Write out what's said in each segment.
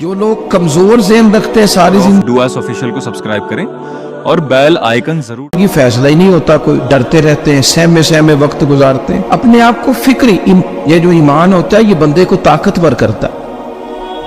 جو لوگ کمزور ذہن رکھتے ہیں ساری زندگی ڈوآس آفیشیل کو سبسکرائب کریں اور بیل آئیکن ضرور کی فیصلہ ہی نہیں ہوتا، کوئی ڈرتے رہتے ہیں، سہمے وقت گزارتے ہیں اپنے آپ کو فکری یہ جو ایمان ہوتا ہے یہ بندے کو طاقتور کرتا ہے،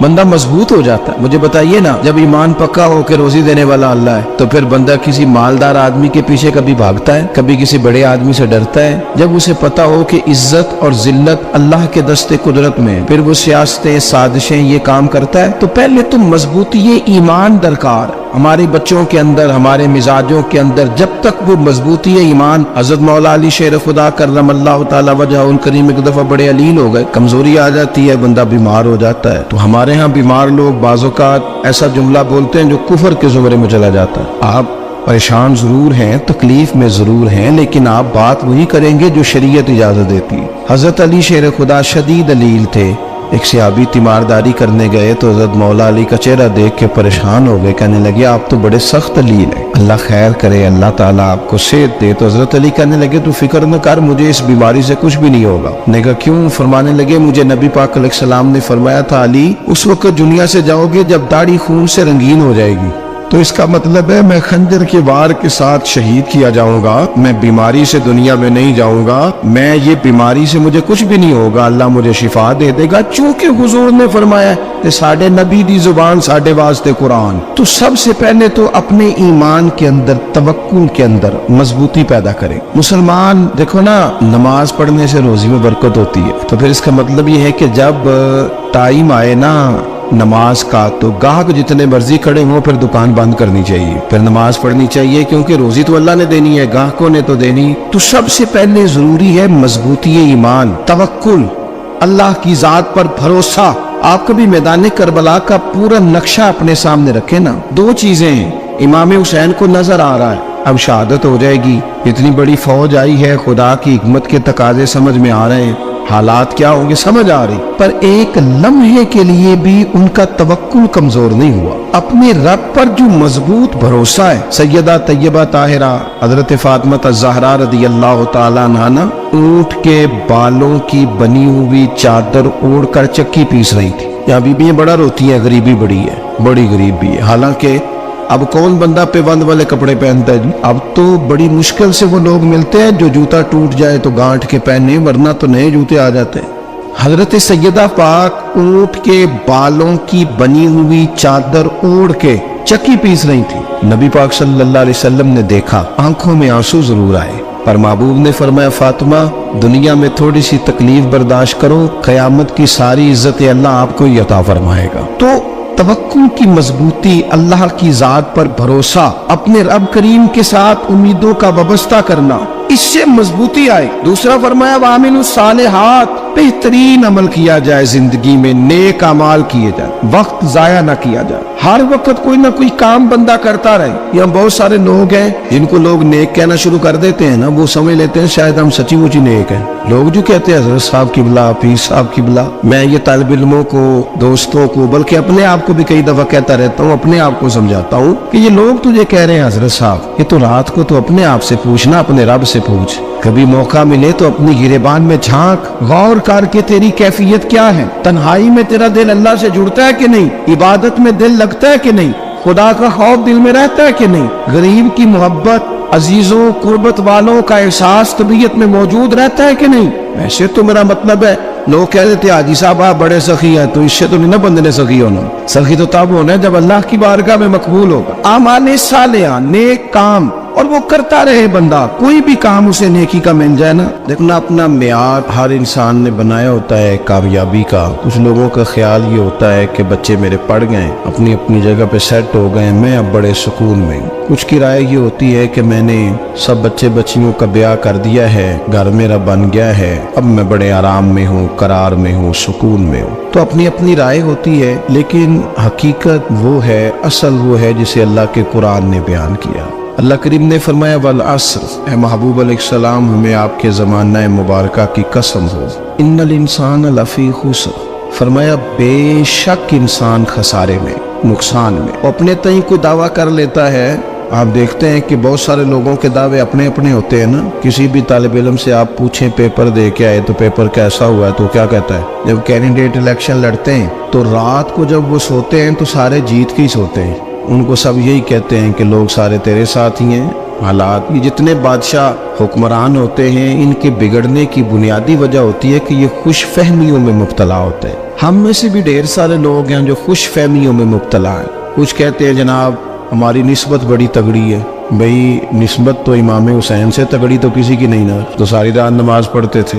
بندہ مضبوط ہو جاتا ہے۔ مجھے بتائیے نا، جب ایمان پکا ہو کہ روزی دینے والا اللہ ہے تو پھر بندہ کسی مالدار آدمی کے پیچھے کبھی بھاگتا ہے، کبھی کسی بڑے آدمی سے ڈرتا ہے؟ جب اسے پتا ہو کہ عزت اور ذلت اللہ کے دست قدرت میں، پھر وہ سیاستیں، سازشیں یہ کام کرتا ہے۔ تو پہلے تو مضبوطی ایمان درکار ہمارے بچوں کے اندر، ہمارے مزاجوں کے اندر، جب تک وہ مضبوطی ایمان۔ حضرت مولا علی شیر خدا کرم اللہ تعالی وجہ الکریم ایک دفعہ بڑے علیل ہو گئے، کمزوری آ جاتی ہے، بندہ بیمار ہو جاتا ہے۔ تو ہمارے ہاں بیمار لوگ بعض اوقات ایسا جملہ بولتے ہیں جو کفر کے زمرے میں چلا جاتا ہے۔ آپ پریشان ضرور ہیں، تکلیف میں ضرور ہیں، لیکن آپ بات وہی کریں گے جو شریعت اجازت دیتی ہے۔ حضرت علی شیر خدا شدید علیل تھے، ایک صحابی تیمارداری کرنے گئے تو حضرت مولا علی کا چہرہ دیکھ کے پریشان ہو گئے، کہنے لگے آپ تو بڑے سخت علیل ہیں، اللہ خیر کرے، اللہ تعالیٰ آپ کو صحت دے۔ تو حضرت علی کہنے لگے تو فکر نہ کر، مجھے اس بیماری سے کچھ بھی نہیں ہوگا۔ نے کہا کیوں؟ فرمانے لگے مجھے نبی پاک علیہ السلام نے فرمایا تھا علی اس وقت دنیا سے جاؤ گے جب داڑھی خون سے رنگین ہو جائے گی، تو اس کا مطلب ہے میں خنجر کے وار کے ساتھ شہید کیا جاؤں گا، میں بیماری سے دنیا میں نہیں جاؤں گا، میں یہ بیماری سے مجھے کچھ بھی نہیں ہوگا، اللہ مجھے شفا دے دے گا، چونکہ حضور نے فرمایا کہ ساڈے نبی دی زبان ساڈے واسطے قرآن۔ تو سب سے پہلے تو اپنے ایمان کے اندر، توکل کے اندر مضبوطی پیدا کریں۔ مسلمان دیکھو نا، نماز پڑھنے سے روزی میں برکت ہوتی ہے، تو پھر اس کا مطلب یہ ہے کہ جب ٹائم آئے نا نماز کا تو گاہک جتنے مرضی کھڑے ہوں پھر دکان بند کرنی چاہیے، پھر نماز پڑھنی چاہیے، کیونکہ روزی تو اللہ نے دینی ہے، گاہکوں نے تو دینی۔ تو سب سے پہلے ضروری ہے مضبوطی ایمان، توکل، اللہ کی ذات پر بھروسہ۔ آپ کبھی میدان کربلا کا پورا نقشہ اپنے سامنے رکھیں نا، دو چیزیں ہیں، امام حسین کو نظر آ رہا ہے اب شہادت ہو جائے گی، اتنی بڑی فوج آئی ہے، خدا کی حکمت کے تقاضے سمجھ میں آ رہے ہیں، حالات کیا ہوں گے سمجھ آ رہی، پر ایک لمحے کے لیے بھی ان کا توکل کمزور نہیں ہوا۔ اپنے رب پر جو مضبوط بھروسہ ہے، سیدہ طیبہ طاہرہ حضرت فاطمہ الزہرا رضی اللہ تعالیٰ عنہا اونٹ کے بالوں کی بنی ہوئی چادر اوڑھ کر چکی پیس رہی تھی۔ یہاں بیویاں بڑا روتی ہیں، غریبی بڑی ہے، بڑی غریب بھی ہے، حالانکہ اب کون بندہ پیوند والے کپڑے پہنتا ہے؟ اب تو بڑی مشکل سے وہ لوگ ملتے ہیں جو جوتا ٹوٹ جائے تو گانٹھ کے پہنے، ورنہ تو نئے جوتے آ جاتے ہیں۔ حضرت سیدہ پاک اونٹ کے بالوں کی بنی ہوئی چادر اوڑھ کے چکی پیس رہی تھی۔ نبی پاک صلی اللہ علیہ وسلم نے دیکھا، آنکھوں میں آنسو ضرور آئے، پر محبوب نے فرمایا فاطمہ دنیا میں تھوڑی سی تکلیف برداشت کرو، قیامت کی ساری عزت اللہ آپ کو ہی عطا فرمائے گا۔ تو توکل کی مضبوطی، اللہ کی ذات پر بھروسہ، اپنے رب کریم کے ساتھ امیدوں کا وابستہ کرنا، اس سے مضبوطی آئے۔ دوسرا فرمایا وَعَمِلُوا الصَّالِحَاتِ، بہترین عمل کیا جائے زندگی میں، نیک اعمال کیے جائے، وقت ضائع نہ کیا جائے، ہر وقت کوئی نہ کوئی کام بندہ کرتا رہے۔ یہاں بہت سارے لوگ ہیں جن کو لوگ نیک کہنا شروع کر دیتے ہیں نا، وہ سمجھ لیتے ہیں شاید ہم سچی مچی نیک ہیں۔ لوگ جو کہتے ہیں حضرت صاحب کی بلا، پیر صاحب کی بلا، میں یہ طالب علموں کو، دوستوں کو، بلکہ اپنے آپ کو بھی کئی دفعہ کہتا رہتا ہوں، اپنے آپ کو سمجھاتا ہوں کہ یہ لوگ تجھے کہہ رہے ہیں حضرت صاحب، یہ تو رات کو تو اپنے آپ سے پوچھنا، اپنے رب سے پوچھ، کبھی موقع ملے تو اپنی گریبان میں جھانک، غور کر کے تیری کیفیت کیا ہے، تنہائی میں تیرا دل اللہ سے جڑتا ہے کہ نہیں، عبادت میں دل لگتا ہے کہ نہیں، خدا کا خوف دل میں رہتا ہے کہ نہیں، غریب کی محبت، عزیزوں قربت والوں کا احساس طبیعت میں موجود رہتا ہے کہ نہیں۔ ویسے تو میرا مطلب ہے لوگ کہہ دیتے حاجی صاحب آپ بڑے سخی ہیں، تو اس سے تو نہیں نا بندے نے سخی ہونا، سخی تو تب ہونا ہے جب اللہ کی بارگاہ میں مقبول ہوگا۔ اعمال صالحہ، نیک کام، اور وہ کرتا رہے بندہ، کوئی بھی کام اسے نیکی کا مل جائے نا۔ دیکھنا اپنا معیار ہر انسان نے بنایا ہوتا ہے کامیابی کا۔ کچھ لوگوں کا خیال یہ ہوتا ہے کہ بچے میرے پڑھ گئے، اپنی اپنی جگہ پہ سیٹ ہو گئے، میں اب بڑے سکون میں ہوں۔ کچھ کی رائے یہ ہوتی ہے کہ میں نے سب بچے بچیوں کا بیاہ کر دیا ہے، گھر میرا بن گیا ہے، اب میں بڑے آرام میں ہوں، قرار میں ہوں، سکون میں ہوں۔ تو اپنی اپنی رائے ہوتی ہے، لیکن حقیقت وہ ہے، اصل وہ ہے جسے اللہ کے قرآن نے بیان کیا۔ اللہ کریم نے فرمایا والعصر، اے محبوب علیہ السلام ہمیں آپ کے زمانہ مبارکہ کی قسم ہو، ان الانسان لفی خسر، فرمایا بے شک انسان خسارے میں، نقصان میں۔ وہ اپنے تئیں کوئی دعویٰ کر لیتا ہے آپ دیکھتے ہیں کہ بہت سارے لوگوں کے دعوے اپنے اپنے ہوتے ہیں نا. کسی بھی طالب علم سے آپ پوچھیں پیپر دے کے آئے تو پیپر کیسا ہوا ہے تو کیا کہتا ہے؟ جب کینڈیڈیٹ الیکشن لڑتے ہیں تو رات کو جب وہ سوتے ہیں تو سارے جیت کے ہی سوتے ہیں. ان کو سب یہی کہتے ہیں کہ لوگ سارے تیرے ساتھ ہی ہیں. حالات یہ جتنے بادشاہ حکمران ہوتے ہیں ان کے بگڑنے کی بنیادی وجہ ہوتی ہے کہ یہ خوش فہمیوں میں مبتلا ہوتے ہیں. ہم میں سے بھی ڈھیر سارے لوگ ہیں جو خوش فہمیوں میں مبتلا ہیں. کچھ کہتے ہیں جناب ہماری نسبت بڑی تگڑی ہے. بھئی نسبت تو امام حسین سے تگڑی تو کسی کی نہیں نا. تو ساری رات نماز پڑھتے تھے,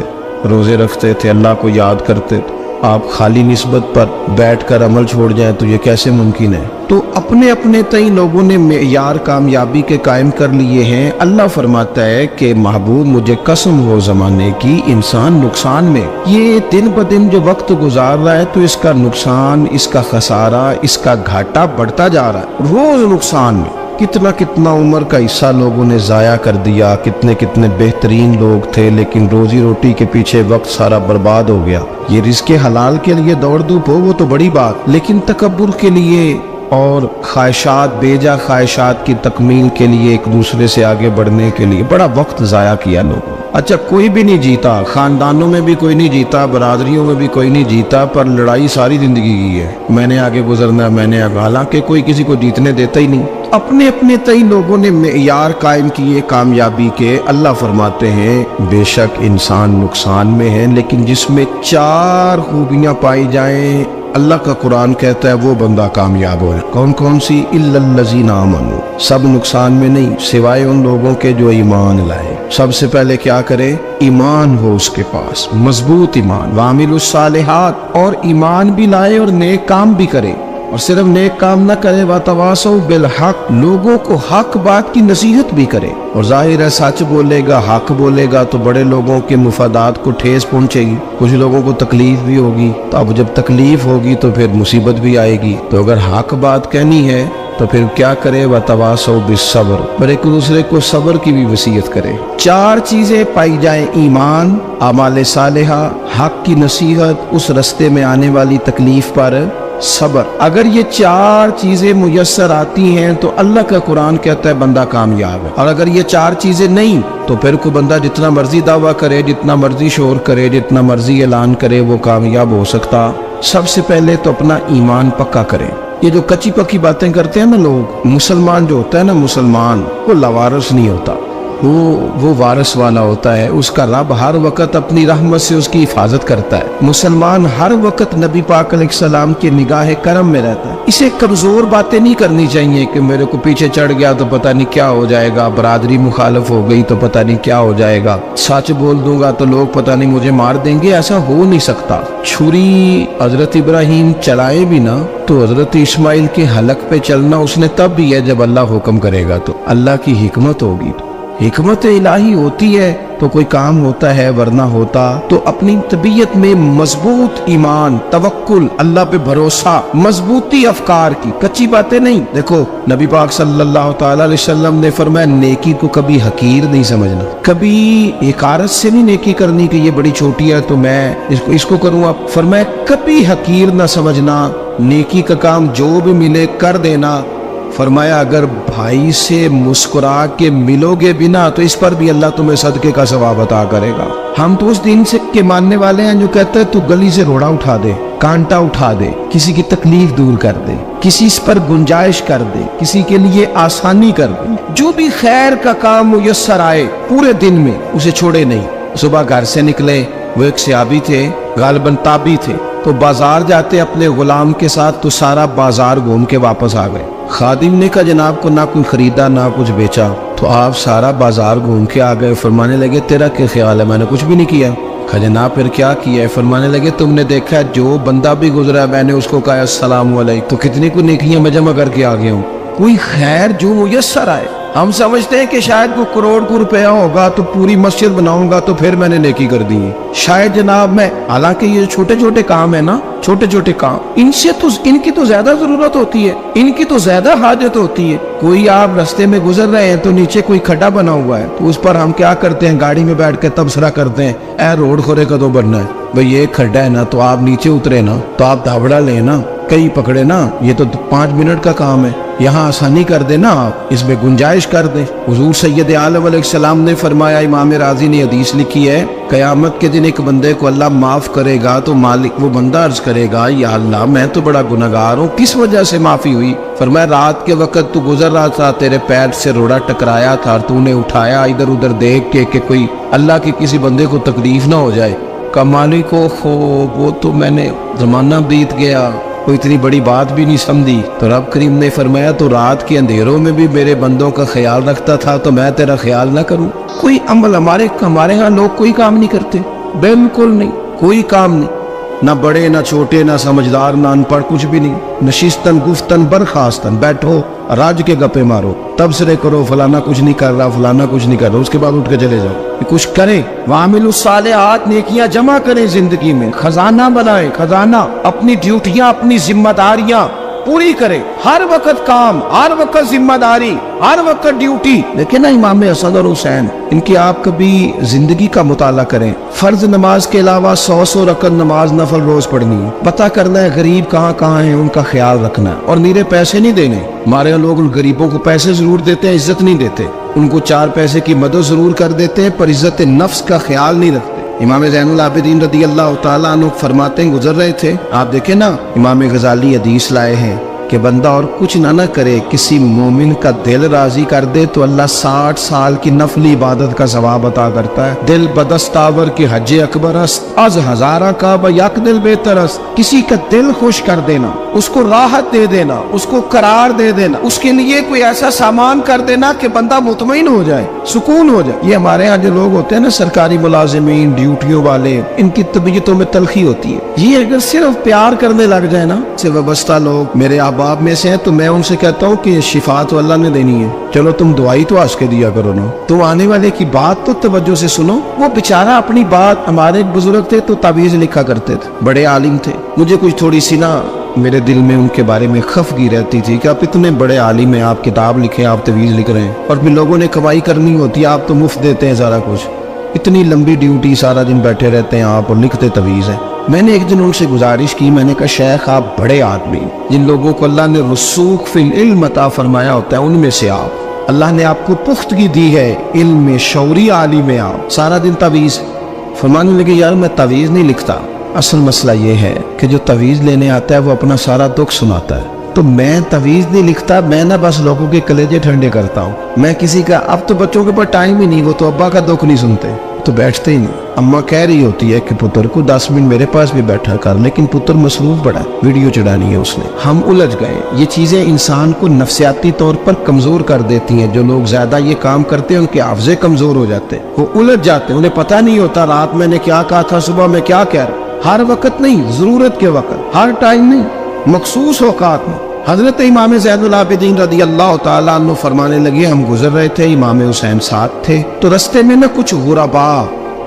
روزے رکھتے تھے, اللہ کو یاد کرتے تھے. آپ خالی نسبت پر بیٹھ کر عمل چھوڑ جائیں تو یہ کیسے ممکن ہے؟ تو اپنے اپنے تئیں لوگوں نے معیار کامیابی کے قائم کر لیے ہیں. اللہ فرماتا ہے کہ محبوب مجھے قسم ہو زمانے کی انسان نقصان میں. یہ دن بدن جو وقت گزار رہا ہے تو اس کا نقصان, اس کا خسارہ, اس کا گھاٹا بڑھتا جا رہا ہے روز نقصان میں. کتنا کتنا عمر کا حصہ لوگوں نے ضائع کر دیا. کتنے کتنے بہترین لوگ تھے لیکن روزی روٹی کے پیچھے وقت سارا برباد ہو گیا. یہ رزق حلال کے لیے دوڑ دھوپ ہو وہ تو بڑی بات, لیکن تکبر کے لیے اور خواہشات, بیجا خواہشات کی تکمیل کے لیے, ایک دوسرے سے آگے بڑھنے کے لیے بڑا وقت ضائع کیا لوگوں. اچھا کوئی بھی نہیں جیتا, خاندانوں میں بھی کوئی نہیں جیتا, برادریوں میں بھی کوئی نہیں جیتا, پر لڑائی ساری زندگی کی ہے. میں نے آگے گزرنا, میں نے آگے, حالانکہ کوئی کسی کو جیتنے دیتا ہی نہیں. اپنے اپنے تئی لوگوں نے معیار قائم کیے کامیابی کے. اللہ فرماتے ہیں بے شک انسان نقصان میں ہے, لیکن جس میں 4 خوبیاں پائی جائیں اللہ کا قرآن کہتا ہے وہ بندہ کامیاب ہو. کون کون سی؟ الا الذین آمنوا. سب نقصان میں نہیں سوائے ان لوگوں کے جو ایمان لائے. سب سے پہلے کیا کرے؟ ایمان ہو اس کے پاس, مضبوط ایمان. وعملوا الصالحات, اور ایمان بھی لائے اور نیک کام بھی کرے. اور صرف نیک کام نہ کرے, وتواصوا بالحق, لوگوں کو حق بات کی نصیحت بھی کرے. اور ظاہر ہے سچ بولے گا, حق بولے گا تو بڑے لوگوں کے مفادات کو ٹھیس پہنچے گی, کچھ لوگوں کو تکلیف بھی ہوگی. تو اب جب تکلیف ہوگی تو پھر مصیبت بھی آئے گی. تو اگر حق بات کہنی ہے تو پھر کیا کرے؟ وتواصوا بالصبر, اور ایک دوسرے کو صبر کی بھی وصیت کرے. 4 چیزیں پائی جائیں, ایمان, اعمال صالحہ, حق کی نصیحت, اس رستے میں آنے والی تکلیف پر صبر. اگر یہ 4 چیزیں میسر آتی ہیں تو اللہ کا قرآن کہتا ہے بندہ کامیاب ہے. اور اگر یہ 4 چیزیں نہیں تو پھر کوئی بندہ جتنا مرضی دعویٰ کرے, جتنا مرضی شور کرے, جتنا مرضی اعلان کرے, وہ کامیاب ہو سکتا. سب سے پہلے تو اپنا ایمان پکا کرے. یہ جو کچی پکی باتیں کرتے ہیں نا لوگ, مسلمان جو ہوتا ہے نا مسلمان, وہ لاوارث نہیں ہوتا, وہ وارث والا ہوتا ہے. اس کا رب ہر وقت اپنی رحمت سے اس کی حفاظت کرتا ہے. مسلمان ہر وقت نبی پاک علیہ السلام کی نگاہ کرم میں رہتا ہے. اسے کمزور باتیں نہیں کرنی چاہیے کہ میرے کو پیچھے چڑھ گیا تو پتہ نہیں کیا ہو جائے گا, برادری مخالف ہو گئی تو پتہ نہیں کیا ہو جائے گا, سچ بول دوں گا تو لوگ پتہ نہیں مجھے مار دیں گے. ایسا ہو نہیں سکتا. چھری حضرت ابراہیم چلائے بھی نا تو حضرت اسماعیل کے حلق پہ چلنا اس نے تب بھی ہے جب اللہ حکم کرے گا. تو اللہ کی حکمت ہوگی, حکمت الہی ہوتی ہے تو کوئی کام ہوتا ہے, ورنہ ہوتا. تو اپنی طبیعت میں مضبوط ایمان, توکل, اللہ پہ بھروسہ, مضبوطی افکار کی, کچی باتیں نہیں. دیکھو نبی پاک صلی اللہ تعالی علیہ وسلم نے فرمایا نیکی کو کبھی حقیر نہیں سمجھنا, کبھی حقارت سے نہیں نیکی کرنی کہ یہ بڑی چھوٹی ہے تو میں اس کو کروں. اب فرمایا کبھی حقیر نہ سمجھنا, نیکی کا کام جو بھی ملے کر دینا. فرمایا اگر بھائی سے مسکرا کے ملو گے بنا تو اس پر بھی اللہ تمہیں صدقے کا ثواب عطا کرے گا. ہم تو اس دین سے کے ماننے والے ہیں جو کہتے ہیں تو گلی سے روڑا اٹھا دے, کانٹا اٹھا دے, کسی کی تکلیف دور کر دے, کسی اس پر گنجائش کر دے, کسی کے لیے آسانی کر دے. جو بھی خیر کا کام میسر آئے پورے دن میں اسے چھوڑے نہیں. صبح گھر سے نکلے, وہ ایک صحابی تھے, غالباً تابعی تھے, تو بازار جاتے اپنے غلام کے ساتھ تو سارا بازار گھوم کے واپس آ گئے. خادم نے کہا جناب کو نہ کوئی خریدا نہ کچھ بیچا. تو آپ سارا بازار گھوم کے آ گئے. فرمانے لگے تیرا کیا خیال ہے؟ میں نے کچھ بھی نہیں کیا. کہا جناب پھر کیا کیا ہے؟ فرمانے لگے تم نے دیکھا جو بندہ بھی گزرا میں نے اس کو کہا السلام علیکم, تو کتنی کو نیکیاں میں جمع کر کے آ گیا ہوں. کوئی خیر جو میسر آئے. ہم سمجھتے ہیں کہ شاید کوئی کروڑ کو روپیہ ہوگا تو پوری مسجد بناؤں گا تو پھر میں نے نیکی کر دی ہے. شاید جناب میں, حالانکہ یہ چھوٹے چھوٹے کام ہے نا, چھوٹے چھوٹے کام, ان کی تو زیادہ ضرورت ہوتی ہے, ان کی تو زیادہ حاجت ہوتی ہے. کوئی آپ رستے میں گزر رہے ہیں تو نیچے کوئی کھڈا بنا ہوا ہے تو اس پر ہم کیا کرتے ہیں, گاڑی میں بیٹھ کے تبصرہ کرتے ہیں اے روڈ کھورے کا تو بننا ہے بھئی, یہ کھڈا ہے نا تو آپ نیچے اترے نا, تو آپ دھاوڑا لیں نا, کئی پکڑے نا, یہ تو 5 منٹ کا کام ہے. यहाँ आसानी कर देना, आप इसमें गुंजाइश कर दें। हुजूर सैयद आलम अलैहिस्सलाम ने फरमाया, इमाम राजी ने हदीस लिखी है, क़यामत के दिन एक बंदे को अल्लाह माफ करेगा तो मालिक वो बंदा अर्ज करेगा, या अल्लाह मैं तो बड़ा गुनहगार हूँ, किस वजह से माफी हुई? फरमाया रात के वक्त तू गुजर रहा था, तेरे पैर से रोड़ा टकराया था, तूने उठाया, इधर उधर देख के कि कोई अल्लाह के किसी बंदे को तकलीफ ना हो जाए। का मालिक हो वो तो मैंने जमाना बीत गया, कोई इतनी बड़ी बात भी नहीं समझी। तो रब करीम ने फरमाया तो रात के अंधेरों में भी मेरे बंदों का ख्याल रखता था, तो मैं तेरा ख्याल ना करूं? कोई अमल हमारे यहाँ लोग कोई काम नहीं करते, बिल्कुल नहीं, कोई काम नहीं, ना बड़े ना छोटे ना समझदार ना अनपढ़, कुछ भी नहीं। नशिस्तन गुफ्तन बरखास्तन, बैठो राज के गप्पे मारो, तबसरे करो, फलाना कुछ नहीं कर रहा, फलाना कुछ नहीं कर रहा, उसके बाद उठ के चले जाओ। कुछ करे, वामिलुस सालिहात, नेकियां जमा करें जिंदगी में, खजाना बनाए, खजाना, अपनी ड्यूटियां अपनी जिम्मेदारियां पूरी करे, हर वक्त काम, हर वक्त जिम्मेदारी, हर वक्त ड्यूटी। देखिए ना इमाम हसन और हुसैन, इनकी आप कभी जिंदगी का मुताला करें, फर्ज नमाज के अलावा 100 रकत नमाज नफल रोज पढ़नी है, पता करना है गरीब कहाँ कहाँ है, उनका ख्याल रखना है, और नीरे पैसे नहीं देने। हमारे यहाँ लोग गरीबों को पैसे जरूर देते हैं, इज्जत नहीं देते, उनको 4 पैसे की मदद जरूर कर देते हैं, पर इज्जत नफ्स का ख्याल नहीं रखते। इमाम ज़ैनुल आबिदीन रदी अल्लाह ताला अन्हु फरमाते हैं, गुजर रहे थे, आप देखें ना, इमाम गजाली हदीस लाए हैं कि बंदा और कुछ ना करे, किसी मोमिन का दिल राजी कर दे तो अल्लाह 60 साल की नफली इबादत का सवाब अता करता है। दिल बदस्तावर की हज अकबर अज हजारा का बयक दिल बेतरस, किसी का दिल खुश कर देना, उसको राहत दे देना, उसको करार दे देना, उसके लिए कोई ऐसा सामान कर देना कि बंदा मुतमईन हो जाए, सुकून हो जाए। ये हमारे यहाँ जो लोग होते हैं ना, सरकारी मुलाजिमीन, ड्यूटियों वाले, इनकी तबीयतों में तलखी होती है। ये अगर सिर्फ प्यार करने लग जाए ना, से वाबस्ता लोग मेरे आप में से हैं, तो मैं उनसे कहता हूँ कि शिफा तो अल्लाह ने देनी है, चलो तुम दुआई तो आज के दिया करो ना, तुम आने वाले की बात तो तवज्जो से सुनो। वो बेचारा अपनी बात, हमारे एक बुजुर्ग थे तो तावीज लिखा करते थे, बड़े आलिम थे, मुझे कुछ थोड़ी सी ना मेरे दिल में उनके बारे में खफगी रहती थी कि आप इतने बड़े आलिम हैं, आप किताब लिखे, आप तवीज लिख रहे हैं, और फिर लोगों ने कमाई करनी होती है, आप तो मुफ्त देते हैं सारा कुछ, इतनी लंबी ड्यूटी, सारा दिन बैठे रहते हैं आप और लिखते तवीज है। मैंने एक दिन उनसे गुजारिश की, मैंने कहा शेख आप बड़े आदमी, जिन लोगों को अल्लाह ने रसूख फिल इल्म अता फरमाया होता है, उनमें से आप, अल्लाह ने आपको पुख्तगी दी है, इल्म में शौरी आलिम में, आप सारा दिन तवीज। फरमाने लगे यार मैं तवीज नहीं लिखता, असल मसला ये है कि जो तवीज लेने आता है वो अपना सारा दुख सुनाता है, तो मैं तवीज नहीं लिखता, मैं ना बस लोगों के कलेजे ठंडे करता हूँ। मैं किसी का, अब तो बच्चों के पास टाइम ही नहीं, वो तो अब्बा का दुख नहीं सुनते, तो बैठते ही नहीं। अम्मा कह रही होती है कि पुत्र को 10 मिनट मेरे पास भी बैठा कर, लेकिन पुत्र मसरूफ बड़ा है, वीडियो चढ़ानी है उसने। हम उलझ गए। ये चीजें इंसान को नफ्सियाती तौर पर कमजोर कर देती हैं। जो लोग ज्यादा ये काम करते हैं उनके हाफजे कमजोर हो जाते हैं, वो उलझ जाते हैं, उन्हें पता नहीं होता रात मैंने क्या कहा था, सुबह में क्या कह रहा। हर वक्त नहीं, जरूरत के वक्त, हर टाइम नहीं, मखसूस औकात में। हजरत इमाम ज़ैनुल आबिदीन रदी अल्लाह ताला अन्हु फरमाने लगे, हम गुजर रहे थे, इमाम हुसैन साथ थे, तो रास्ते में ना कुछ गुरबा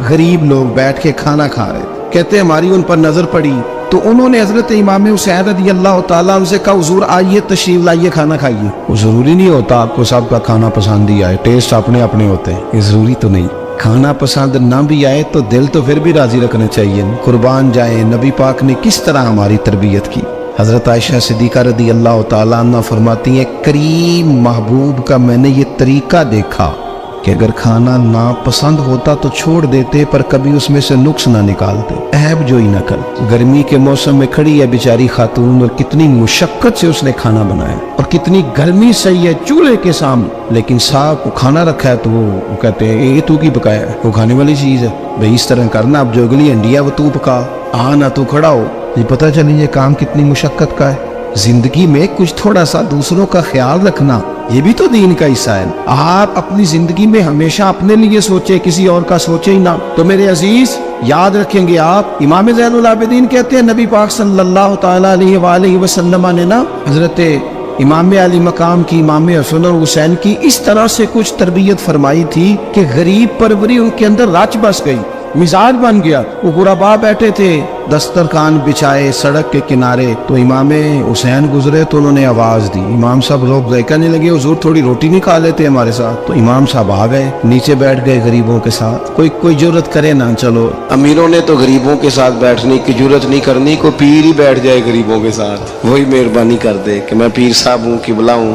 गरीब लोग बैठ के खाना खा रहे थे। कहते हमारी उन पर नजर पड़ी, तो उन्होंने हजरत इमाम हुसैन रदी अल्लाह ताला अन्हु से कहा, हुजूर आइए तशरीफ लाइए, खाना खाइए। वो जरूरी नहीं होता आपको सबका खाना पसंद ही आए, टेस्ट अपने अपने होते हैं, ये जरूरी तो नहीं। खाना पसंद ना भी आए तो दिल तो फिर भी राजी रखना चाहिए। कुर्बान जाए, नबी पाक ने किस तरह हमारी तरबियत की। हजरत आयशा सिद्दीका रदी अल्लाह ताला अन्हा फरमाती हैं, करीम महबूब का मैंने ये तरीका देखा कि अगर खाना ना पसंद होता तो छोड़ देते, पर कभी उसमें से नुक्स ना निकालते, ऐब जोई ना कर। गर्मी के मौसम में खड़ी है बेचारी खातून, और कितनी मुशक्कत से उसने खाना बनाया, और कितनी गर्मी सही है चूल्हे के सामने, लेकिन साहब को खाना रखा है तो वो कहते हैं ये तू की पकाया है, वो खाने वाली चीज है भाई, इस तरह करना, अब जो अगली हंडी है वो तू पका, आ ना तू खड़ा हो। ये पता चले ये काम कितनी मुशक्कत का है। जिंदगी में कुछ थोड़ा सा दूसरों का ख्याल रखना, ये भी तो दीन का हिस्सा है। आप अपनी जिंदगी में हमेशा अपने लिए सोचे, किसी और का सोचे ही ना। तो मेरे अजीज याद रखेंगे आप, इमाम ज़ैनुल आबिदीन कहते हैं नबी पाक सल्लल्लाहु तआला अलैहि वसल्लम ने ना हजरत इमाम अली मकाम की, इमाम हसन और हुसैन की इस तरह से कुछ तरबियत फरमाई थी कि गरीब परवरी उनके अंदर राच बस गई। मिजाज बन गया। वो गुरबा बैठे थे दस्तरखान बिछाए सड़क के किनारे, तो इमाम हुसैन गुजरे तो उन्होंने आवाज दी। इमाम साहब रोक गए, कहने लगे हुजूर थोड़ी रोटी नहीं खा लेते हमारे साथ। तो इमाम साहब आ गए, नीचे बैठ गए गरीबों के साथ। कोई जुर्रत करे ना, चलो अमीरों ने तो गरीबों के साथ बैठने की जुर्रत नहीं करनी, कोई पीर ही बैठ जाए गरीबों के साथ, वही मेहरबानी कर दे कि मैं पीर साहब हूँ किबला हूँ,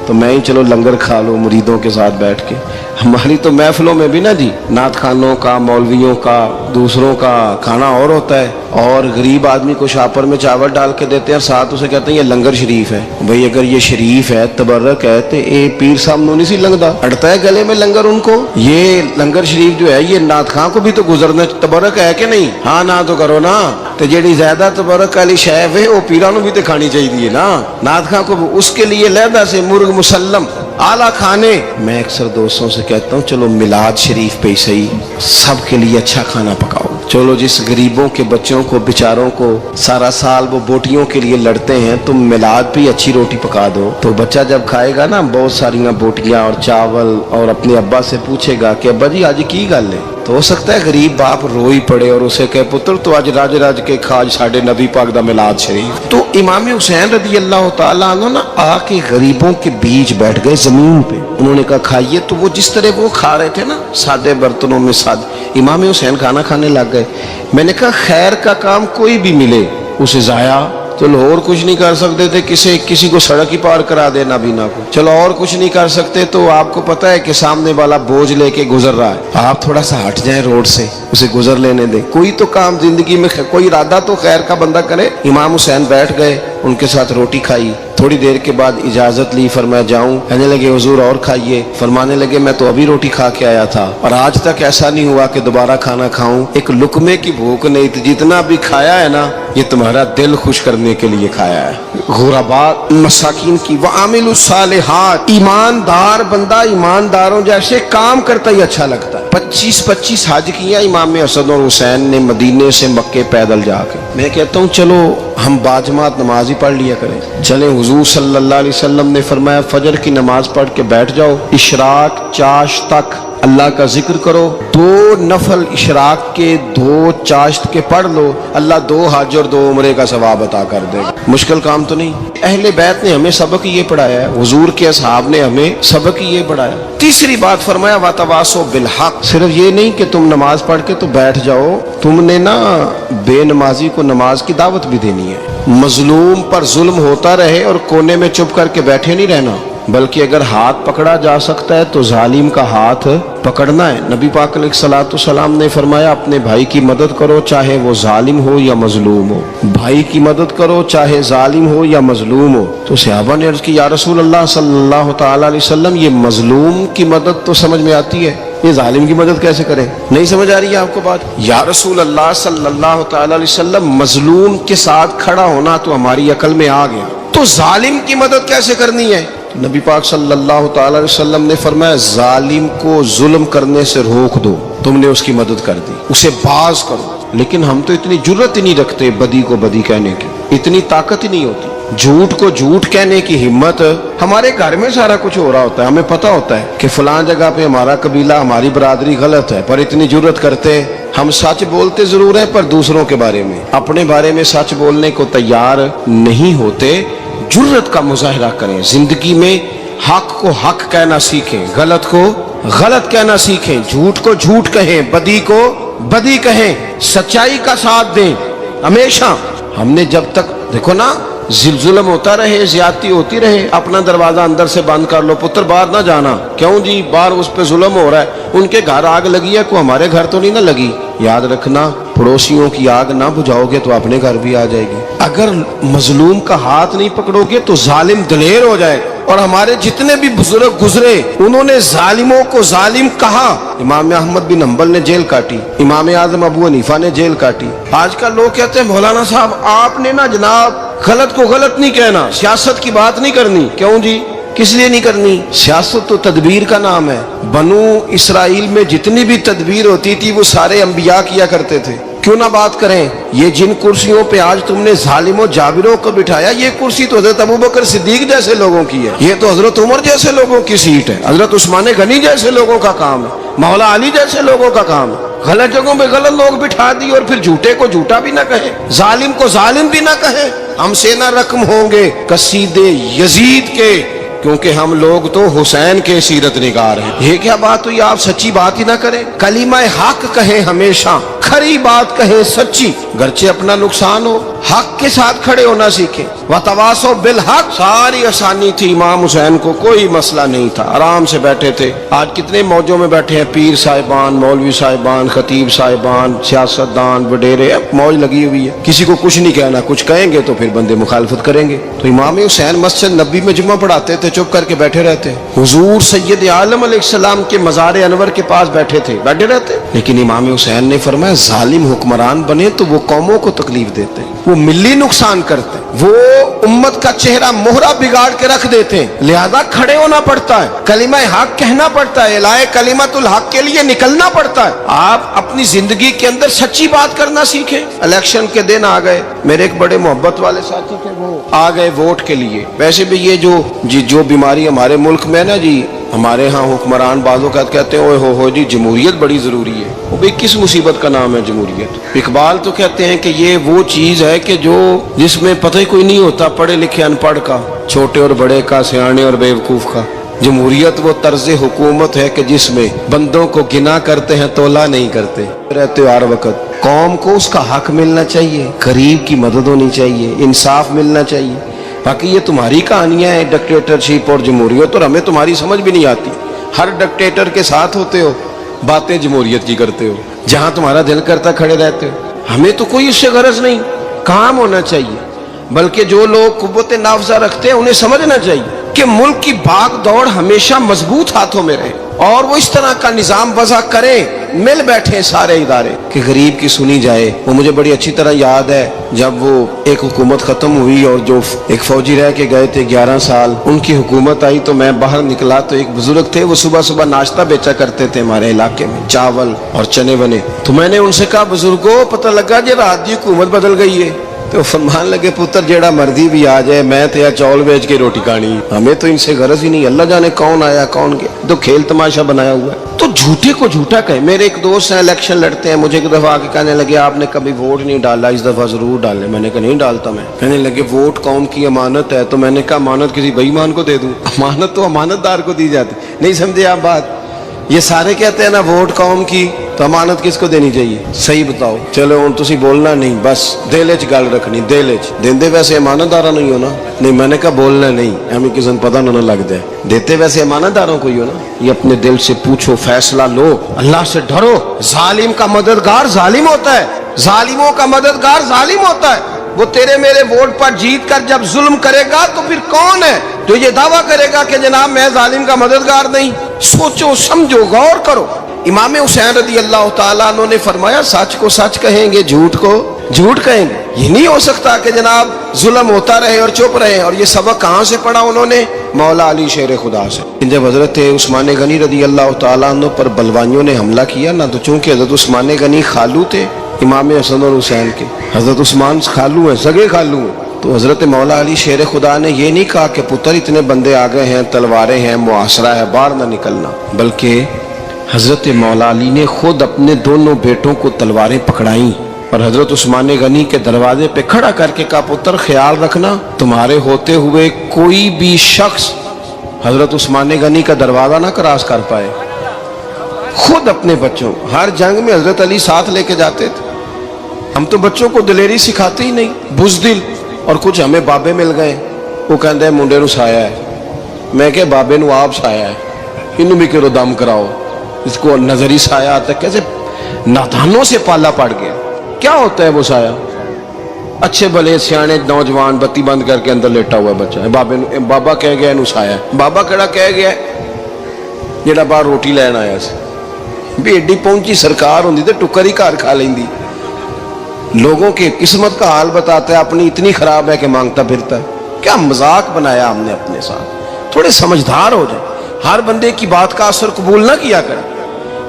तो मैं ही चलो लंगर खा लो मुरीदों के साथ बैठ के। हमारी तो महफिलों में भी ना जी, नात खानों का, मौलवियों का, दूसरों का खाना और होता है, और गरीब आदमी को शापर में चावल डाल के देते हैं, साथ उसे कहते हैं ये लंगर शरीफ है। भाई अगर ये शरीफ है, तबर्रक है, तो ये पीर साहब नूनी सी लंगदा अड़ता है गले में लंगर उनको। ये लंगर शरीफ जो है ये नात खां को भी तो गुजरना तबर्रक है कि नहीं? हाँ ना तो करो ना, तो जेड़ी ज्यादा तबर्रक वाली शैफ है वो पीरा भी तो खानी चाहिए ना। नात खां को उसके लिए लहदा से मुर्ग मुसल्लम आला खाने। मैं अक्सर दोस्तों से कहता हूँ चलो मिलाद शरीफ पे सही सबके लिए अच्छा खाना पकाओ। चलो जिस गरीबों के बच्चों को बेचारों को सारा साल वो बोटियों के लिए लड़ते हैं, तुम मिलाद पे अच्छी रोटी पका दो, तो बच्चा जब खाएगा ना बहुत सारियां बोटियां और चावल, और अपने अब्बा से पूछेगा कि अब्बा जी आज की गल है, तो हो सकता है गरीब बाप रोई पड़े और उसे कहे पुत्र तो आज राज राज के खाज साढ़े नबी पाक दा मिलाद शरीफ। तो इमाम हुसैन रदी अल्लाह तआला अन्हु ना आके गरीबों के बीच बैठ गए जमीन पे। उन्होंने कहा खाइए, तो वो जिस तरह वो खा रहे थे ना सादे बर्तनों में सादे, इमाम हुसैन खाना खाने लग गए। मैंने कहा खैर का काम कोई भी मिले उसे जाया, चलो और कुछ नहीं कर सकते थे, किसी को सड़क ही पार करा देना बीना को, चलो और कुछ नहीं कर सकते, तो आपको पता है कि सामने वाला बोझ लेके गुजर रहा है, आप थोड़ा सा हट जाएं रोड से, उसे गुजर लेने दें। कोई तो काम जिंदगी में कोई इरादा तो खैर का बंदा करे। इमाम हुसैन बैठ गए, उनके साथ रोटी खाई, थोड़ी देर के बाद इजाजत ली, फरमाया जाऊं? कहने लगे हुजूर और खाइए। फरमाने लगे मैं तो अभी रोटी खा के आया था और आज तक ऐसा नहीं हुआ कि दोबारा खाना खाऊं, एक लुकमे की भूख नहीं थी, जितना भी खाया है ना ये तुम्हारा दिल खुश करने के लिए खाया है। गुरबा मसाकिन की व आमिलुस सालिहात, ईमानदार बंदा ईमानदारों जैसे काम करता ही अच्छा लगता है। 25-25 हज किया इमाम हसन और हुसैन ने मदीने से मक्के पैदल जाके। मैं कहता हूँ चलो हम बाजमात नमाज ही पढ़ लिया करें। चले हुजूर सल्लल्लाहु अलैहि वसल्लम ने फरमाया फजर की नमाज पढ़ के बैठ जाओ, इशराक चाश तक अल्लाह का जिक्र करो, 2 नफल इशराक के 2 चाश्त के पढ़ लो, अल्लाह 2 हज और 2 उम्रे का सवाब अता कर देगा। मुश्किल काम तो नहीं। अहले बैत ने हमें सबक ये पढ़ाया है, हुजूर के असहाब ने हमें सबक ये पढ़ाया। तीसरी बात फरमाया वतवासो बिल हक, सिर्फ ये नहीं कि तुम नमाज पढ़ के तो बैठ जाओ, तुमने ना बेनमाजी को नमाज की दावत भी देनी है। मजलूम पर जुल्म होता रहे और कोने में चुप करके बैठे नहीं रहना, बल्कि अगर हाथ पकड़ा जा सकता है तो जालिम का हाथ पकड़ना है। नबी पाक अलैहिस्सलाम ने फरमाया अपने भाई की मदद करो चाहे वो जालिम हो या मजलूम हो, भाई की मदद करो चाहे जालिम हो या मजलूम हो। तो सहाबा ने अर्ज की या रसूल अल्लाह सल्लल्लाहु तआला अलैहि वसल्लम ये मजलूम की मदद तो समझ में आती है, ये जालिम की मदद कैसे करें? नहीं समझ आ रही है आपको बात? या रसूल अल्लाह सल्लल्लाहु तआला अलैहि वसल्लम मजलूम के साथ खड़ा होना तो हमारी अकल में आ गया, तो जालिम की मदद कैसे करनी है? नबी पाक सल्लल्लाहु तआला अलैहि वसल्लम ने फरमाया जालिम को जुल्म करने से रोक दो, तुमने उसकी मदद कर दी, उसे बाज करो। लेकिन हम तो इतनी जुर्रत ही नहीं रखते बदी को बदी कहने की, इतनी ताकत ही नहीं होती। झूठ को झूठ कहने की हिम्मत, हमारे घर में सारा कुछ हो रहा होता है, हमें पता होता है कि फलां जगह पे हमारा कबीला हमारी बरादरी गलत है, पर इतनी जुर्रत करते हम सच बोलते जरूर है पर दूसरों के बारे में, अपने बारे में सच बोलने को तैयार नहीं होते। जुर्रत का मुजाहरा करें, जिंदगी में हक को हक कहना सीखें, गलत को गलत कहना सीखें, झूठ को झूठ कहें, बदी को बदी कहें, सच्चाई का साथ दें हमेशा। हमने जब तक देखो ना जुल्म होता रहे, ज्यादती होती रहे, अपना दरवाजा अंदर से बंद कर लो, पुत्र बाहर ना जाना। क्यों जी? बाहर उस पे जुल्म हो रहा है, उनके घर आग लगी है, को हमारे घर तो नहीं ना लगी। याद रखना पड़ोसियों की आग ना बुझाओगे तो अपने घर भी आ जाएगी। अगर मजलूम का हाथ नहीं पकड़ोगे तो जालिम दलेर हो जाएगा। और हमारे जितने भी बुजुर्ग गुजरे उन्होंने जालिमों को जालिम कहा। इमाम अहमद बिन हंबल ने जेल काटी, इमाम आजम अबू हनीफा ने जेल काटी। आजकल लोग कहते हैं मौलाना साहब आपने ना जनाब गलत को गलत नहीं कहना, सियासत की बात नहीं करनी। क्यों जी? किस लिए नहीं करनी? सियासत तो तदबीर का नाम है। बनु इसराइल में जितनी भी तदबीर होती थी वो सारे अंबिया किया करते थे। क्यों ना बात करें? ये जिन कुर्सियों पे आज तुमने जालिमों जाबिरों को बिठाया, ये कुर्सी तो हजरत अबू बकर सिद्दीक जैसे लोगों की है, ये तो हजरत उमर जैसे लोगों की सीट है, हजरत उस्मान गनी जैसे लोगों का काम है, मौला अली जैसे लोगों का काम है। गलत जगहों पे गलत लोग बिठा दिए और फिर झूठे को झूठा भी ना कहे, जालिम को जालिम भी ना कहे। हमसे ना रकम होंगे कसीदे यजीद के, क्योंकि हम लोग तो हुसैन के सीरत निगार हैं। ये क्या बात हुई, आप सच्ची बात ही ना करें, कलीमा हक कहें, हमेशा खरी बात कहें, सच्ची, गरचे अपना नुकसान हो, हक के साथ खड़े होना सीखें। वतवासो बिल हक, सारी आसानी थी, इमाम हुसैन को कोई मसला नहीं था, आराम से बैठे थे। आज कितने मौजों में बैठे हैं, पीर साहिबान, मौलवी साहिबान, खतीब साहिबान, सियासतदान, वडेरे, मौज लगी हुई है, किसी को कुछ नहीं कहना, कुछ कहेंगे तो फिर बंदे मुखालफत करेंगे। तो इमाम हुसैन मस्जिद नबी में जुम्मा पढ़ाते थे, चुप करके बैठे रहते। हुजूर सैयद आलम अलैहिस्सलाम के मज़ार अनवर के पास बैठे थे, बैठे रहते। लेकिन इमाम हुसैन ने फरमाया जालिम हुक्मरान बने तो वो कौमों को तकलीफ देते हैं, वो मिली नुकसान करते हैं, वो उम्मत का चेहरा मोहरा बिगाड़ के रख देते हैं। लिहाजा खड़े होना पड़ता है, कलिमा हक कहना पड़ता है, इलाए कलिमतुल हक के लिए निकलना पड़ता है। आप अपनी जिंदगी के अंदर सच्ची बात करना सीखें। इलेक्शन के दिन आ गए, मेरे एक बड़े मोहब्बत वाले साथी थे, वो आ गए वोट के लिए। वैसे भी ये जो बीमारी हमारे मुल्क में ना जी, हमारे यहाँ हुक्मरान बाजों का कहते हैं ओए हो जी जमहूरियत बड़ी जरूरी है। वो भी किस मुसीबत का नाम है जमहूरियत। इकबाल तो कहते हैं कि ये वो चीज है कि जो जिसमें पता ही कोई नहीं होता, पढ़े लिखे अनपढ़ का, छोटे और बड़े का, सियाने और बेवकूफ का। जमहूरियत वो तर्ज हुकूमत है कि जिसमें बंदों को गिना करते हैं, तोला नहीं करते रहते हर वक्त। कौम को उसका हक मिलना चाहिए, गरीब की मदद होनी चाहिए, इंसाफ मिलना चाहिए। बाकी ये तुम्हारी कहानियां हैं डिक्टेटरशिप और जमहूरियत, और हमें तुम्हारी समझ भी नहीं आती। हर डिक्टेटर के साथ होते हो, बातें जमहूरियत की करते हो, जहां तुम्हारा दिल करता खड़े रहते हो। हमें तो कोई इससे गरज नहीं, काम होना चाहिए। बल्कि जो लोग कुव्वत नाफजा रखते हैं उन्हें समझना चाहिए कि मुल्क की भाग दौड़ हमेशा मजबूत हाथों में रहे, और वो इस तरह का निजाम वज़ा करें, मिल बैठे सारे इदारे कि गरीब की सुनी जाए। वो मुझे बड़ी अच्छी तरह याद है, जब वो एक हुकूमत खत्म हुई और जो एक फौजी रह के गए थे 11 साल, उनकी हुकूमत आई तो मैं बाहर निकला तो एक बुजुर्ग थे, वो सुबह सुबह नाश्ता बेचा करते थे हमारे इलाके में, चावल और चने बने। तो मैंने उनसे कहा बुजुर्गो पता लगा जी रात की हुकूमत बदल गई है। तो फरमान लगे पुत्र जेड़ा मर्जी भी आ जाए, मैं तो यार चौल बेच के रोटी खानी, हमें तो इनसे गरज ही नहीं। अल्लाह जाने कौन आया कौन गया, तो खेल तमाशा बनाया हुआ है। तो झूठे को झूठा कहे। मेरे एक दोस्त हैं इलेक्शन लड़ते हैं, मुझे एक दफा आके कहने लगे आपने कभी वोट नहीं डाला, इस दफा जरूर डाले। मैंने कहा नहीं डालता मैं। कहने लगे वोट कौम की अमानत है। तो मैंने कहा अमानत किसी बेईमान को दे दूं? अमानत तो अमानतदार को दी जाती। नहीं समझे आप बात? ये सारे कहते हैं ना वोट कौम की, तो अमानत किसको देनी चाहिए? सही बताओ। चलो हुण तुसी बोलना नहीं, बस दिल च गल रखनी, दिल च। देंदे वैसे अमानतदारा नहीं हो ना? नहीं, मैंने कहा बोलना नहीं, हमें किसी को पता ना लग जाए। देते वैसे अमानतदारों को ही हो ना? ये अपने दिल से पूछो, फैसला लो, अल्लाह से डरो। जालिम का मददगार जालिम होता है, जालिमों का मददगार जालिम होता है। वो तेरे मेरे वोट पर जीत कर जब जुल्म करेगा तो फिर कौन है जो ये दावा करेगा कि जनाब मैं जालिम का मददगार नहीं? सोचो समझो गौर करो। इमाम हुसैन रदी अल्लाह ताला अन्हु ने फरमाया सच को सच कहेंगे, झूठ को झूठ कहेंगे। ये नहीं हो सकता कि जनाब जुल्म होता रहे और चुप रहे। और ये सबक कहाँ से पढ़ा उन्होंने? मौला अली शेर खुदा से। जब हजरत उस्मान गनी रदी अल्लाह ताला अन्हु पर बलवानियों ने हमला किया ना, तो चूंकि हजरत उस्मान गनी खालू थे इमाम हसन और हुसैन के, हजरत उस्मान खालू हैं, सगे खालू हैं। तो हजरत मौला अली शेर खुदा ने ये नहीं कहा कि पुत्र इतने बंदे आ गए हैं, तलवारें हैं, मुआसरा है, बाहर ना निकलना, बल्कि हजरत मौला अली ने खुद अपने दोनों बेटों को तलवारें पकड़ाई और हजरत उस्मान गनी के दरवाजे पे खड़ा करके कहा पुत्र ख्याल रखना तुम्हारे होते हुए कोई भी शख्स हजरत उस्मान गनी का दरवाजा ना क्रॉस कर पाए। खुद अपने बच्चों, हर जंग में हजरत अली साथ लेके जाते थे। हम तो बच्चों को दिलेरी सिखाते ही नहीं, बुज़दिल। और कुछ हमें बाबे मिल गए, वो कहते मुंडे नू साया है। मैं क्या बाबे नू आप साया है, इनू भी करो दम कराओ, इसको नजरी साया आता। कैसे नादानों से पाला पड़ गया। क्या होता है वो साया? अच्छे भले सियाने नौजवान बत्ती बंद करके अंदर लेटा हुआ बच्चा है, बाबे नू बाबा कह गया इनू साया है। बाबा केड़ा कह गया जेड़ा बाहर रोटी लैन आया सी। भी एडी पहुंची सरकार होंदी तो टुकर ही घर खा लेंदी। लोगों की किस्मत का हाल बताता है, अपनी इतनी खराब है कि मांगता फिरता है। क्या मजाक बनाया हमने अपने साथ। थोड़े समझदार हो जाए, हर बंदे की बात का असर कबूल ना किया करें।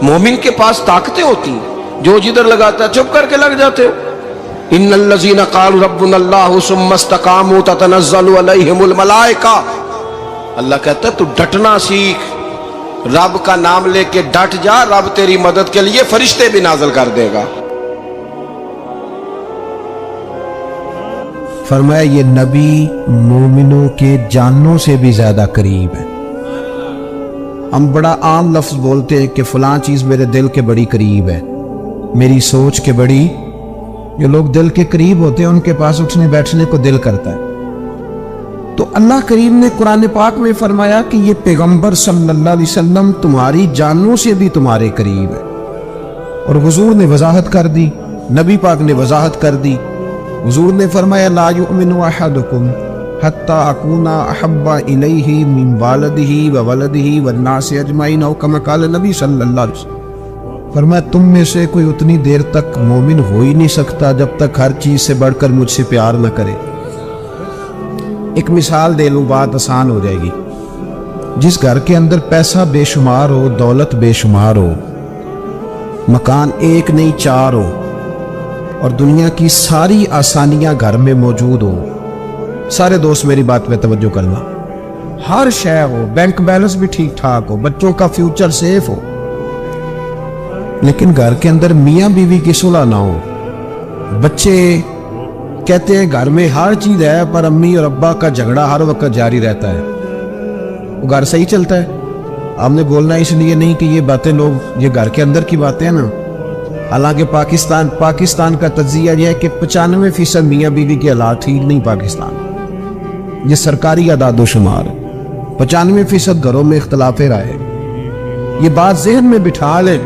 मोमिन के पास ताकतें होती हैं, जो जिधर लगाता है चुप करके लग जाते हो। इन्नल्लज़ीना क़ालू रब्बुनल्लाहु सुम्मा इस्तक़ामू ततनज़्ज़लु अलैहिमुल मलाइका। अल्लाह कहता है तू डटना सीख, रब का नाम लेके डट जा, रब तेरी मदद के लिए फरिश्ते भी नाज़िल कर देगा। फरमाया ये नबी मोमिनों के जानों से भी ज्यादा करीब है। हम बड़ा आम लफ्ज बोलते हैं कि फलां चीज मेरे दिल के बड़ी करीब है, मेरी सोच के बड़ी। जो लोग दिल के करीब होते हैं उनके पास उठने बैठने को दिल करता है। तो अल्लाह करीम ने कुरान पाक में फरमाया कि ये पैगंबर सल्लल्लाहु अलैहि वसल्लम तुम्हारी जानों से भी तुम्हारे करीब है। और हुजूर ने वजाहत कर दी, नबी पाक ने वजाहत कर दी। हुजूर ने फरमाया ला युमिनु अहदुकुम हत्ता अकूना अहब्बा इलैहि मिन वालिदिही व वलदिही वन्नास अजमाइन, औ कमा क़ाल नबी सल्लल्लाहु अलैहि वसल्लम। फरमाया तुम में से कोई उतनी देर तक मोमिन हो ही नहीं सकता जब तक हर चीज से बढ़कर मुझसे प्यार न करे। एक मिसाल दे लूं, बात आसान हो जाएगी। जिस घर के अंदर पैसा बेशुमार हो, दौलत बेशुमार हो, मकान एक नहीं चार हो, और दुनिया की सारी आसानियां घर में मौजूद हो, सारे दोस्त मेरी बात पे तवज्जो करना, हर शय हो, बैंक बैलेंस भी ठीक ठाक हो, बच्चों का फ्यूचर सेफ हो, लेकिन घर के अंदर मियां बीवी की सुलह ना हो, बच्चे कहते हैं घर में हर चीज है पर अम्मी और अब्बा का झगड़ा हर वक्त जारी रहता है, वो घर सही चलता है? आपने बोलना इसलिए नहीं कि ये बातें लोग, ये घर के अंदर की बातें हैं ना। हालांकि पाकिस्तान का तज्जिया यह है कि 95% मियाँ बीवी के हालात ठीक नहीं। पाकिस्तान ये सरकारी आदादोशुमार है, 95% घरों में इख्तलाफ राय है। ये बात जहन में बिठा ले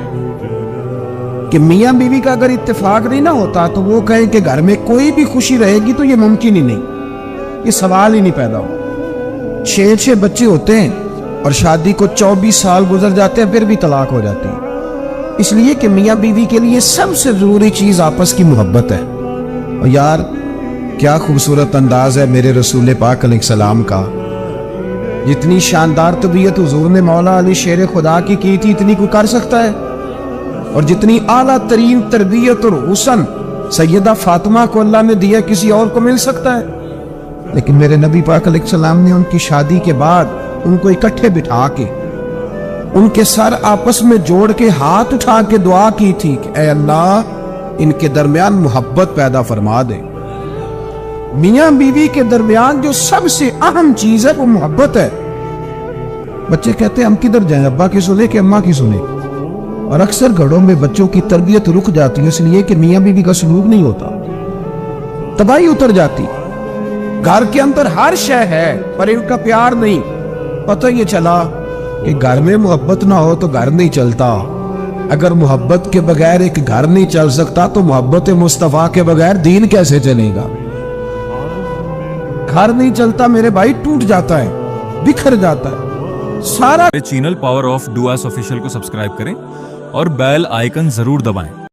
कि मियाँ बीवी का अगर इत्तेफाक नहीं ना होता तो वो कहें कि घर में कोई भी खुशी रहेगी तो ये मुमकिन ही नहीं, ये सवाल ही नहीं पैदा हो। 6 बच्चे होते हैं और शादी को 24 साल गुजर जाते हैं, फिर भी तलाक हो जाती है, इसलिए कि मियाँ बीवी के लिए सबसे जरूरी चीज आपस की मोहब्बत है। और यार क्या खूबसूरत अंदाज है मेरे रसूल पाक अलैहिस्सलाम का। जितनी शानदार तबीयत हुजूर ने मौला अली शेर खुदा की थी, इतनी कोई कर सकता है? और जितनी आला तरीन तरबियत और हुसन सैयदा फातिमा को अल्लाह ने दिया, किसी और को मिल सकता है? लेकिन मेरे नबी पाक अलैहिस्सलाम ने उनकी शादी के बाद उनको इकट्ठे बिठा के उनके सर आपस में जोड़ के हाथ उठा के दुआ की थी कि ऐ अल्लाह इनके दरमियान मोहब्बत पैदा फरमा दे। मियाँ बीवी के दरमियान जो सबसे अहम चीज है वो मोहब्बत है। बच्चे कहते हैं हम किधर जाएं, अब्बा की सुने कि अम्मा की सुने? और अक्सर घरों में बच्चों की तरबियत रुक जाती है इसलिए कि मियाँ बीवी का सलूक नहीं होता, तबाही उतर जाती। घर के अंदर हर शय है पर इनका प्यार नहीं। पता ये चला कि घर में मोहब्बत ना हो तो घर नहीं चलता। अगर मोहब्बत के बगैर एक घर नहीं चल सकता तो मोहब्बत मुस्तफा के बगैर दीन कैसे चलेगा? घर नहीं चलता मेरे भाई, टूट जाता है, बिखर जाता है सारा। चैनल पावर ऑफ डुआस ऑफिशियल को सब्सक्राइब करें और बेल आइकन जरूर दबाएं।